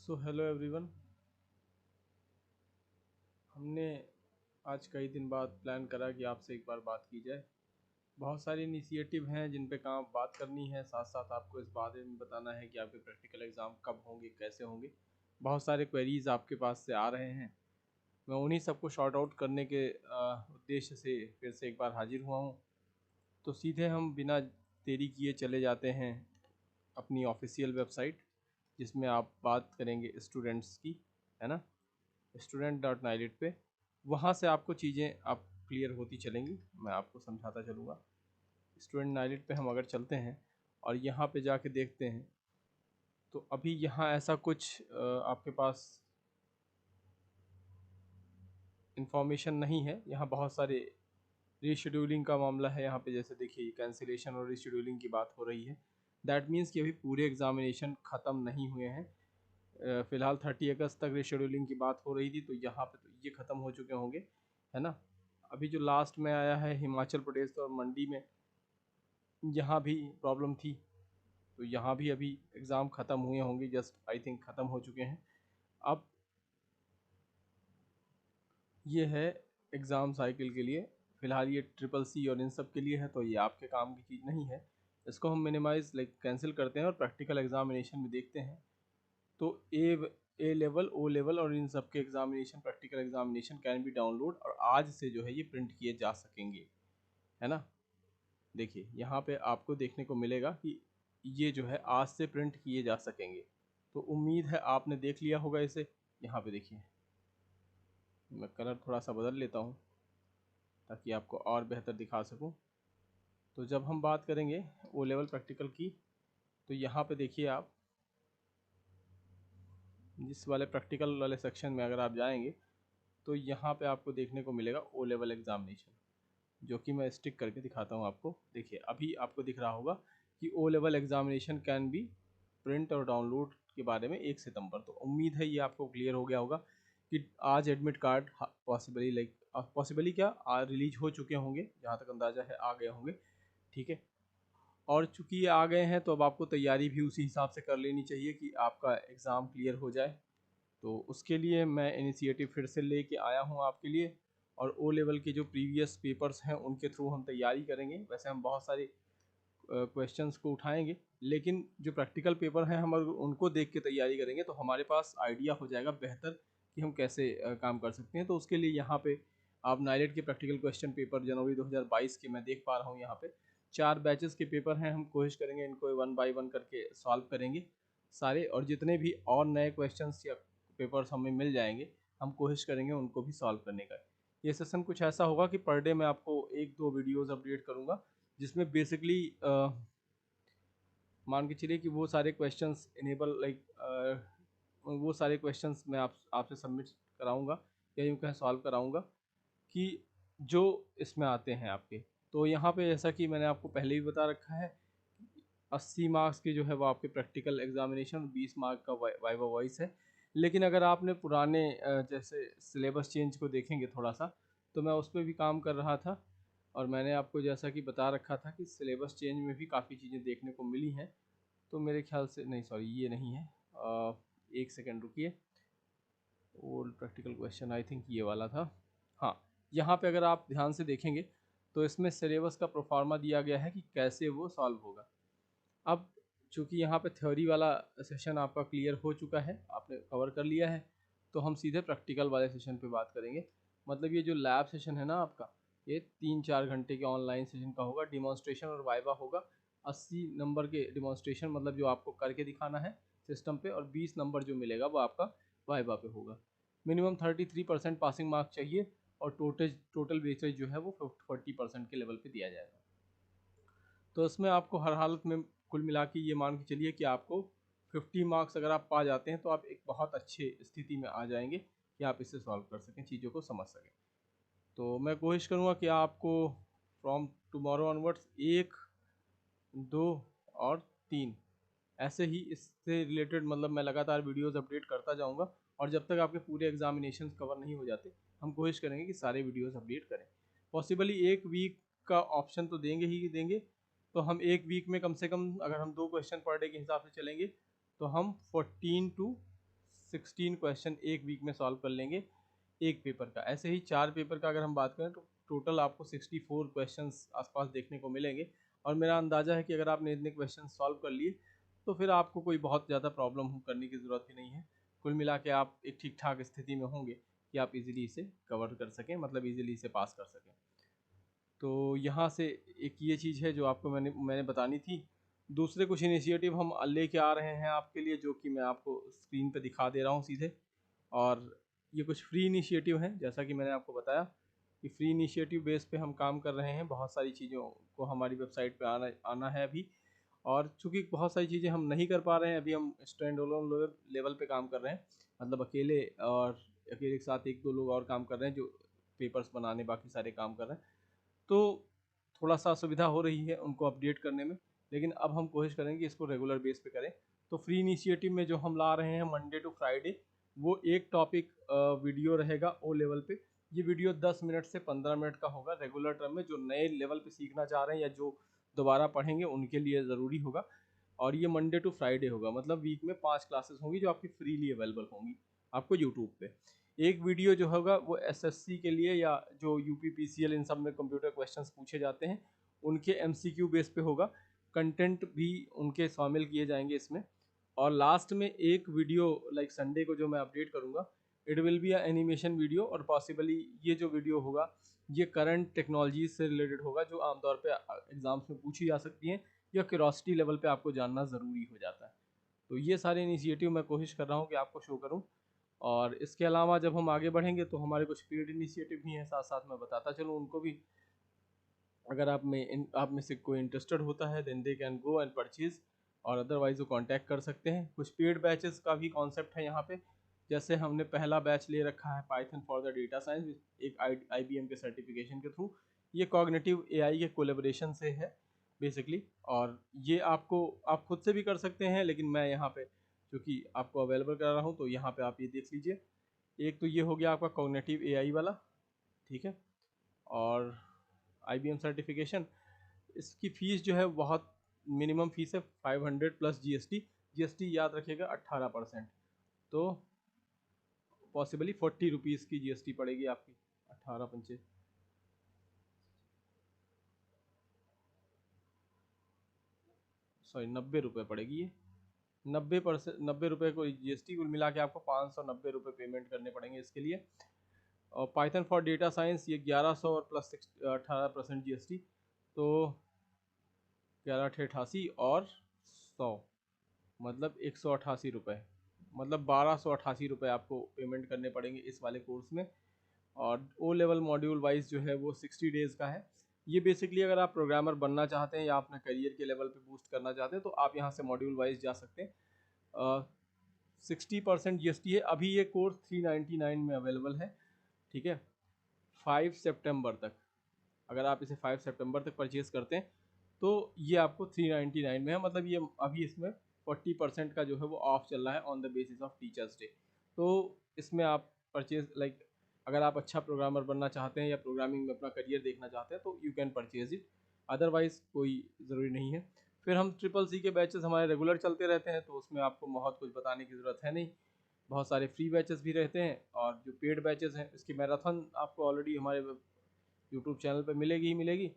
So hello everyone. हमने आज कई दिन बाद प्लान करा कि आपसे एक बार बात की जाए। बहुत सारे इनिशिएटिव हैं जिन पे काम बात करनी है, साथ साथ आपको इस बारे में बताना है कि आपके प्रैक्टिकल एग्ज़ाम कब होंगे, कैसे होंगे। बहुत सारे क्वेरीज आपके पास से आ रहे हैं। मैं उन्हीं सबको शॉर्ट आउट करने के उद्देश्य से फिर से एक बार हाजिर हुआ हूँ। तो सीधे हम बिना देरी किए चले जाते हैं अपनी ऑफिशियल वेबसाइट, जिसमें आप बात करेंगे स्टूडेंट्स की, है ना, student.nailed पे। वहाँ से आपको चीज़ें आप क्लियर होती चलेंगी, मैं आपको समझाता चलूँगा। स्टूडेंट नाइलेट पे हम अगर चलते हैं और यहाँ पे जाके देखते हैं तो अभी यहाँ ऐसा कुछ आपके पास इंफॉर्मेशन नहीं है। यहाँ बहुत सारे रीशेड्यूलिंग का मामला है। यहाँ पे जैसे देखिए कैंसिलेशन और रीशेड्यूलिंग की बात हो रही है। दैट मीन्स कि अभी पूरे एग्जामिनेशन ख़त्म नहीं हुए हैं। फ़िलहाल 30 अगस्त तक रीशेड्यूलिंग की बात हो रही थी, तो यहाँ पे तो ये ख़त्म हो चुके होंगे, है ना। अभी जो लास्ट में आया है हिमाचल प्रदेश और मंडी में, यहाँ भी प्रॉब्लम थी, तो यहाँ भी अभी एग्ज़ाम ख़त्म हुए होंगे, जस्ट आई थिंक ख़त्म हो चुके हैं। अब ये है एग्ज़ाम साइकिल के लिए। फ़िलहाल ये ट्रिपल सी और इन सब के लिए है, तो ये आपके काम की चीज़ नहीं है। इसको हम मिनिमाइज़ कैंसिल करते हैं और प्रैक्टिकल एग्जामिनेशन में देखते हैं। तो ए लेवल, ओ लेवल और इन सब के examination, practical examination can B download, और आज से जो है ये प्रिंट किए जा सकेंगे, है ना। देखिए यहाँ पे आपको देखने को मिलेगा कि ये जो है आज से प्रिंट किए जा सकेंगे। तो उम्मीद है आपने देख लिया होगा इसे। यहाँ पे देखिए, मैं कलर थोड़ा सा बदल लेता हूँ ताकि आपको और बेहतर दिखा सकूँ। तो जब हम बात करेंगे ओ लेवल प्रैक्टिकल की, तो यहाँ पे देखिए आप जिस वाले प्रैक्टिकल वाले सेक्शन में अगर आप जाएंगे तो यहाँ पे आपको देखने को मिलेगा ओ लेवल एग्जामिनेशन, जो कि मैं स्टिक करके दिखाता हूँ आपको। देखिए अभी आपको दिख रहा होगा कि O level examination can be print और डाउनलोड के बारे में 1 सितंबर। तो उम्मीद है ये आपको क्लियर हो गया होगा कि आज एडमिट कार्ड पॉसिबली क्या रिलीज हो चुके होंगे, जहाँ तक अंदाज़ा है आ गए होंगे, ठीक है। और चूंकि ये आ गए हैं तो अब आपको तैयारी भी उसी हिसाब से कर लेनी चाहिए कि आपका एग्ज़ाम क्लियर हो जाए। तो उसके लिए मैं इनिशिएटिव फिर से लेके आया हूँ आपके लिए, और ओ लेवल के जो प्रीवियस पेपर्स हैं उनके थ्रू हम तैयारी करेंगे। वैसे हम बहुत सारे क्वेश्चंस को उठाएंगे, लेकिन जो प्रैक्टिकल पेपर हैं हम अगर उनको देख के तैयारी करेंगे तो हमारे पास आइडिया हो जाएगा बेहतर कि हम कैसे काम कर सकते हैं। तो उसके लिए यहाँ पे आप नाइलेट के प्रैक्टिकल क्वेश्चन पेपर जनवरी 2022 के मैं देख पा रहा हूँ। यहाँ पे 4 बैचेस के पेपर हैं। हम कोशिश करेंगे इनको 1 बाय 1 करके सॉल्व करेंगे सारे, और जितने भी और नए क्वेश्चंस या पेपर्स हमें मिल जाएंगे हम कोशिश करेंगे उनको भी सॉल्व करने का। ये सेशन कुछ ऐसा होगा कि पर डे मैं आपको 1-2 वीडियोज़ अपडेट करूँगा, जिसमें बेसिकली मान के चलिए कि वो सारे क्वेश्चंस इनेबल वो सारे क्वेश्चंस मैं आपसे सबमिट कराऊंगा, या यूँ कहें सॉल्व कराऊंगा, कि जो इसमें आते हैं आपके। तो यहाँ पे जैसा कि मैंने आपको पहले ही बता रखा है, 80 मार्क्स के जो है वो आपके प्रैक्टिकल एग्जामिनेशन, 20 मार्क का वाइवा वॉइस है। लेकिन अगर आपने पुराने जैसे सिलेबस चेंज को देखेंगे थोड़ा सा, तो मैं उस पर भी काम कर रहा था, और मैंने आपको जैसा कि बता रखा था कि सिलेबस चेंज में भी काफ़ी चीज़ें देखने को मिली हैं। तो मेरे ख्याल से नहीं, सॉरी ये नहीं है, एक सेकेंड रुकिए। Old practical question I think ये वाला था। हाँ, यहाँ पे अगर आप ध्यान से देखेंगे तो इसमें सिलेबस का प्रोफार्मा दिया गया है कि कैसे वो सॉल्व होगा। अब चूँकि यहाँ पे थ्योरी वाला सेशन आपका क्लियर हो चुका है, आपने कवर कर लिया है, तो हम सीधे प्रैक्टिकल वाले सेशन पे बात करेंगे। मतलब ये जो लैब सेशन है ना आपका, ये 3-4 घंटे के ऑनलाइन सेशन का होगा। डिमॉन्स्ट्रेशन और वाइवा होगा। 80 नंबर के डिमॉन्स्ट्रेशन, मतलब जो आपको करके दिखाना है सिस्टम पे, और 20 नंबर जो मिलेगा वो आपका वाइवा पे होगा। मिनिमम 33% पासिंग मार्क चाहिए, और टोटल वेटेज जो है वो 40% के लेवल पे दिया जाएगा। तो इसमें आपको हर हालत में कुल मिला के ये मान के चलिए कि आपको 50 मार्क्स अगर आप पा जाते हैं तो आप एक बहुत अच्छे स्थिति में आ जाएंगे कि आप इसे सॉल्व कर सकें, चीज़ों को समझ सकें। तो मैं कोशिश करूँगा कि आपको फ्रॉम टुमारो ऑनवर्ड्स 1, 2 और 3 ऐसे ही इससे रिलेटेड, मतलब मैं लगातार वीडियोस अपडेट करता जाऊंगा, और जब तक आपके पूरे एग्जामिनेशन कवर नहीं हो जाते हम कोशिश करेंगे कि सारे वीडियोस अपडेट करें। पॉसिबली 1 वीक का ऑप्शन तो देंगे ही देंगे। तो हम 1 वीक में कम से कम, अगर हम 2 क्वेश्चन पर डे के हिसाब से चलेंगे, तो हम 14 to 16 क्वेश्चन एक वीक में सॉल्व कर लेंगे एक पेपर का। ऐसे ही 4 पेपर का अगर हम बात करें तो टोटल आपको 64 क्वेश्चंस आसपास देखने को मिलेंगे। और मेरा अंदाज़ा है कि अगर आपने इतने क्वेश्चन सॉल्व कर लिए तो फिर आपको कोई बहुत ज़्यादा प्रॉब्लम करने की ज़रूरत ही नहीं है। कुल मिला के आप एक ठीक ठाक स्थिति में होंगे कि आप इजीली इसे कवर कर सकें, मतलब इजीली इसे पास कर सकें। तो यहाँ से एक ये चीज़ है जो आपको मैंने बतानी थी। दूसरे कुछ इनिशिएटिव हम लेके आ रहे हैं आपके लिए, जो कि मैं आपको स्क्रीन पे दिखा दे रहा हूँ सीधे। और ये कुछ फ्री इनिशिएटिव हैं, जैसा कि मैंने आपको बताया कि फ्री इनिशिएटिव बेस पे हम काम कर रहे हैं। बहुत सारी चीज़ों को हमारी वेबसाइट पे आना आना है अभी। और चूँकि बहुत सारी चीज़ें हम नहीं कर पा रहे हैं अभी, हम स्टैंड अलोन लेवल पे काम कर रहे हैं, मतलब अकेले, और अकेले के साथ एक दो लोग और काम कर रहे हैं जो पेपर्स बनाने बाकी सारे काम कर रहे हैं। तो थोड़ा सा असुविधा हो रही है उनको अपडेट करने में, लेकिन अब हम कोशिश करेंगे कि इसको रेगुलर बेस पे करें। तो फ्री इनिशिएटिव में जो हम ला रहे हैं मंडे टू फ्राइडे, वो एक टॉपिक वीडियो रहेगा ओ लेवल पे। ये वीडियो 10 मिनट से 15 मिनट का होगा रेगुलर टर्म में। जो नए लेवल पे सीखना चाह रहे हैं या जो दोबारा पढ़ेंगे उनके लिए ज़रूरी होगा। और ये मंडे टू फ्राइडे होगा, मतलब वीक में 5 क्लासेस होंगी जो आपकी फ्रीली अवेलेबल होंगी आपको यूट्यूब पे। एक वीडियो जो होगा वो एसएससी के लिए या जो यूपी पीसीएल इन सब में कंप्यूटर क्वेश्चंस पूछे जाते हैं उनके एमसीक्यू बेस पे होगा। कंटेंट भी उनके शामिल किए जाएंगे इसमें। और लास्ट में एक वीडियो लाइक संडे को जो मैं अपडेट करूँगा, it will be a animation video. और पॉसिबली ये जो वीडियो होगा ये करंट टेक्नोलॉजी से रिलेटेड होगा जो आमतौर पे एग्जाम्स में पूछी जा सकती हैं या क्यूरोसिटी लेवल पे आपको जानना ज़रूरी हो जाता है। तो ये सारे इनिशिएटिव मैं कोशिश कर रहा हूँ कि आपको शो करूँ। और इसके अलावा जब हम आगे बढ़ेंगे तो हमारे कुछ पेड इनिशिएटिव भी हैं, साथ साथ मैं बताता चलूँ उनको भी। अगर आप में से कोई इंटरेस्टेड होता है then they can go and purchase, और अदरवाइज वो कांटेक्ट कर सकते हैं। कुछ पेड बैचेस का भी कॉन्सेप्ट है यहाँ पे। जैसे हमने पहला बैच ले रखा है Python for the data science, एक IBM के सर्टिफिकेशन के थ्रू। ये कॉग्निटिव AI के कोलेबोरेशन से है बेसिकली। और ये आप खुद से भी कर सकते हैं, लेकिन मैं यहाँ पे क्योंकि आपको अवेलेबल करा रहा हूँ तो यहाँ पे आप ये देख लीजिए। एक तो ये हो गया आपका कॉग्निटिव AI वाला, ठीक है। और IBM सर्टिफिकेशन, इसकी फ़ीस जो है बहुत मिनिमम फ़ीस है 500 प्लस GST। GST याद रखिएगा 18%। तो पॉसिबली 40 रुपीज़ की GST पड़ेगी आपकी, 18 पंचे, सॉरी 90 रुपये पड़ेगी ये। 90 रुपये को GST, कुल मिला के आपको 590 रुपये पेमेंट करने पड़ेंगे इसके लिए। और पाइथन फॉर डेटा साइंस ये 1100 और प्लस 18% GST, तो 11 88 और 100, मतलब 188 रुपये, मतलब 1288 रुपये आपको पेमेंट करने पड़ेंगे इस वाले कोर्स में। और ओ लेवल मॉड्यूल वाइज जो है वो 60 डेज़ का है। ये बेसिकली अगर आप प्रोग्रामर बनना चाहते हैं या अपने करियर के लेवल पे बूस्ट करना चाहते हैं तो आप यहाँ से मॉड्यूल वाइज जा सकते हैं। 60% GST है। अभी ये कोर्स 399 में अवेलेबल है, ठीक है, 5 सितंबर तक। अगर आप इसे 5 सितंबर तक परचेज करते हैं तो ये आपको 399 में है, मतलब ये अभी इसमें 40% का जो है वो ऑफ चल रहा है on the basis of teachers day. तो इसमें आप परचेज लाइक अगर आप अच्छा प्रोग्रामर बनना चाहते हैं या प्रोग्रामिंग में अपना करियर देखना चाहते हैं तो you can purchase it, otherwise कोई ज़रूरी नहीं है। फिर हम CCC के बैचेस हमारे रेगुलर चलते रहते हैं तो उसमें आपको बहुत कुछ बताने की ज़रूरत है नहीं। बहुत सारे फ्री बैचेस भी रहते हैं, और जो पेड बैचेस हैं इसकी मैराथन आपको ऑलरेडी हमारे यूट्यूब चैनल पे मिलेगी ही मिलेगी।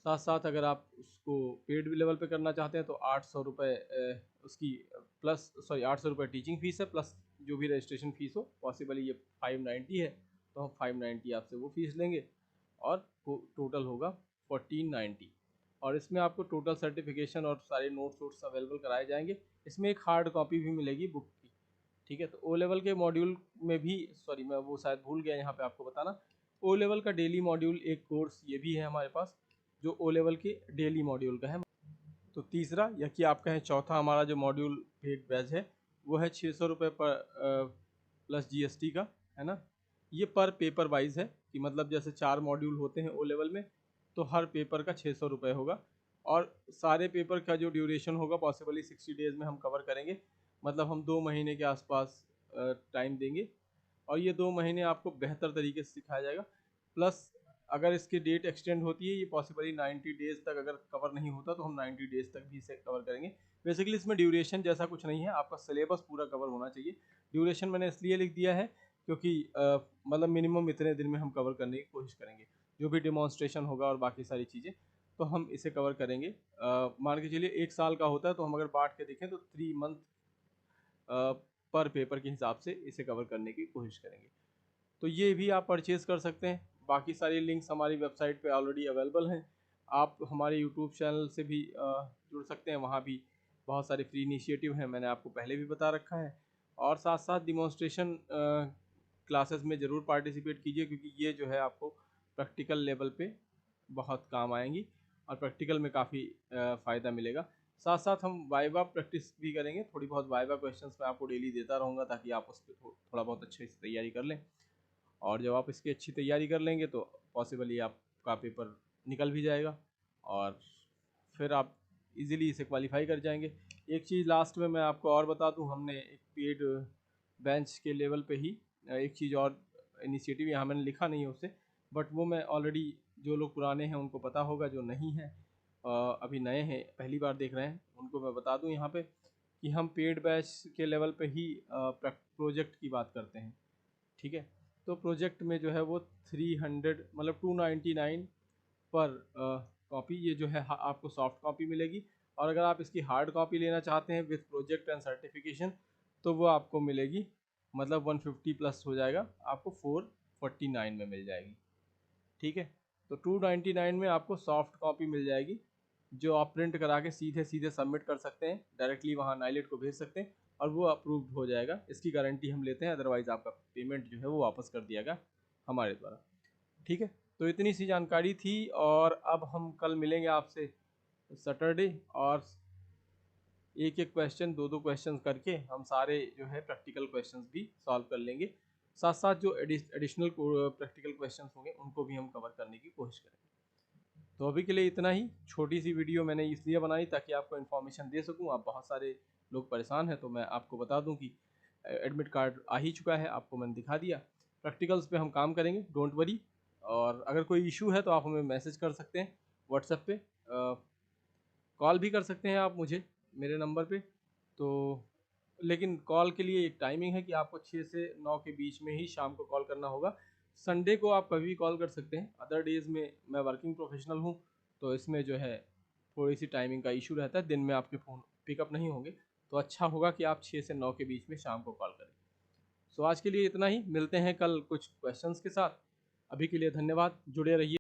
साथ साथ अगर आप उसको पेड लेवल पे करना चाहते हैं तो 800 रुपये उसकी प्लस, सॉरी 800 रुपये टीचिंग फ़ीस है, प्लस जो भी रजिस्ट्रेशन फ़ीस हो, पॉसिबली ये 590 है तो हम 590 आपसे वो फ़ीस लेंगे, और टोटल होगा 1490। और इसमें आपको टोटल सर्टिफिकेशन और सारे नोट्स अवेलेबल कराए जाएंगे। इसमें एक हार्ड कॉपी भी मिलेगी बुक की, ठीक है। तो ओ लेवल के मॉड्यूल में भी, सॉरी मैं वो शायद भूल गया यहाँ पे आपको बताना, ओ लेवल का डेली मॉड्यूल एक कोर्स ये भी है हमारे पास जो ओ लेवल के डेली मॉड्यूल का है। तो तीसरा या कि आप कहें चौथा हमारा जो मॉड्यूल पेड बैच है वो है 600 रुपये पर प्लस GST का, है ना। ये पर पेपर वाइज है कि मतलब जैसे 4 मॉड्यूल होते हैं ओ लेवल में तो हर पेपर का 600 रुपये होगा। और सारे पेपर का जो ड्यूरेशन होगा पॉसिबली 60 डेज़ में हम कवर करेंगे, मतलब हम 2 महीने के आसपास टाइम देंगे। और ये 2 महीने आपको बेहतर तरीके से सिखाया जाएगा। प्लस अगर इसकी डेट एक्सटेंड होती है, ये पॉसिबली 90 डेज़ तक अगर कवर नहीं होता तो हम 90 डेज़ तक भी इसे कवर करेंगे। बेसिकली इसमें ड्यूरेशन जैसा कुछ नहीं है, आपका सिलेबस पूरा कवर होना चाहिए। ड्यूरेशन मैंने इसलिए लिख दिया है क्योंकि मतलब मिनिमम इतने दिन में हम कवर करने की कोशिश करेंगे। जो भी डेमोन्स्ट्रेशन होगा और बाकी सारी चीज़ें तो हम इसे कवर करेंगे। मान के चलिए 1 साल का होता है तो हम अगर बाँट के देखें तो 3 मंथ पर पेपर के हिसाब से इसे कवर करने की कोशिश करेंगे। तो ये भी आप परचेज़ कर सकते हैं। बाकी सारी लिंक्स हमारी वेबसाइट पे ऑलरेडी अवेलेबल हैं। आप हमारे यूट्यूब चैनल से भी जुड़ सकते हैं, वहाँ भी बहुत सारे फ्री इनिशिएटिव हैं, मैंने आपको पहले भी बता रखा है। और साथ साथ डिमॉन्स्ट्रेशन क्लासेस में ज़रूर पार्टिसिपेट कीजिए, क्योंकि ये जो है आपको प्रैक्टिकल लेवल पे बहुत काम आएंगी और प्रैक्टिकल में काफ़ी फ़ायदा मिलेगा। साथ साथ हम वाइवा प्रैक्टिस भी करेंगे, थोड़ी बहुत वाइवा क्वेश्चंस मैं आपको डेली देता रहूँगा ताकि आप उस पर थोड़ा बहुत अच्छे से तैयारी कर लें। और जब आप इसकी अच्छी तैयारी कर लेंगे तो पॉसिबली आपका पेपर निकल भी जाएगा और फिर आप इजीली इसे क्वालिफाई कर जाएंगे। एक चीज़ लास्ट में मैं आपको और बता दूं, हमने एक पेड बेंच के लेवल पे ही एक चीज़ और इनिशिएटिव यहाँ मैंने लिखा नहीं है उसे, बट वो मैं ऑलरेडी, जो लोग पुराने हैं उनको पता होगा, जो नहीं है अभी नए हैं पहली बार देख रहे हैं उनको मैं बता दूं यहाँ पे कि हम पेड बैच के लेवल पे ही प्रोजेक्ट की बात करते हैं। ठीक है, तो प्रोजेक्ट में जो है वो 300 मतलब 299 पर कॉपी, ये जो है आपको सॉफ्ट कॉपी मिलेगी। और अगर आप इसकी हार्ड कॉपी लेना चाहते हैं विथ प्रोजेक्ट एंड सर्टिफिकेशन तो वो आपको मिलेगी, मतलब 150 प्लस हो जाएगा, आपको 449 में मिल जाएगी। ठीक है, तो 299 में आपको सॉफ्ट कॉपी मिल जाएगी, जो आप प्रिंट करा के सीधे सीधे सबमिट कर सकते हैं, डायरेक्टली वहाँ नाइलेट को भेज सकते हैं और वो अप्रूव्ड हो जाएगा। इसकी गारंटी हम लेते हैं, अदरवाइज़ आपका पेमेंट जो है वो वापस कर दिया गया हमारे द्वारा। ठीक है, तो इतनी सी जानकारी थी और अब हम कल मिलेंगे आपसे सैटरडे, और एक एक क्वेश्चन, दो दो क्वेश्चन करके हम सारे जो है प्रैक्टिकल क्वेश्चंस भी सॉल्व कर लेंगे। साथ साथ जो एडिशनल प्रैक्टिकल क्वेश्चंस होंगे उनको भी हम कवर करने की कोशिश करेंगे। तो अभी के लिए इतना ही, छोटी सी वीडियो मैंने इसलिए बनाई ताकि आपको इन्फॉर्मेशन दे सकूं। आप बहुत सारे लोग परेशान हैं तो मैं आपको बता दूं कि एडमिट कार्ड आ ही चुका है, आपको मैंने दिखा दिया। प्रैक्टिकल्स पे हम काम करेंगे, डोंट वरी। और अगर कोई इशू है तो आप हमें मैसेज कर सकते हैं व्हाट्सएप पे, कॉल भी कर सकते हैं आप मुझे मेरे नंबर पे। तो लेकिन कॉल के लिए एक टाइमिंग है कि आपको 6 से 9 के बीच में ही शाम को कॉल करना होगा। संडे को आप कभी भी कॉल कर सकते हैं, अदर डेज़ में मैं वर्किंग प्रोफेशनल हूँ तो इसमें जो है थोड़ी सी टाइमिंग का इशू रहता है, दिन में आपके फ़ोन पिकअप नहीं होंगे। तो अच्छा होगा कि आप 6 से 9 के बीच में शाम को कॉल करें। सो आज के लिए इतना ही, मिलते हैं कल कुछ क्वेश्चंस के साथ। अभी के लिए धन्यवाद, जुड़े रहिए।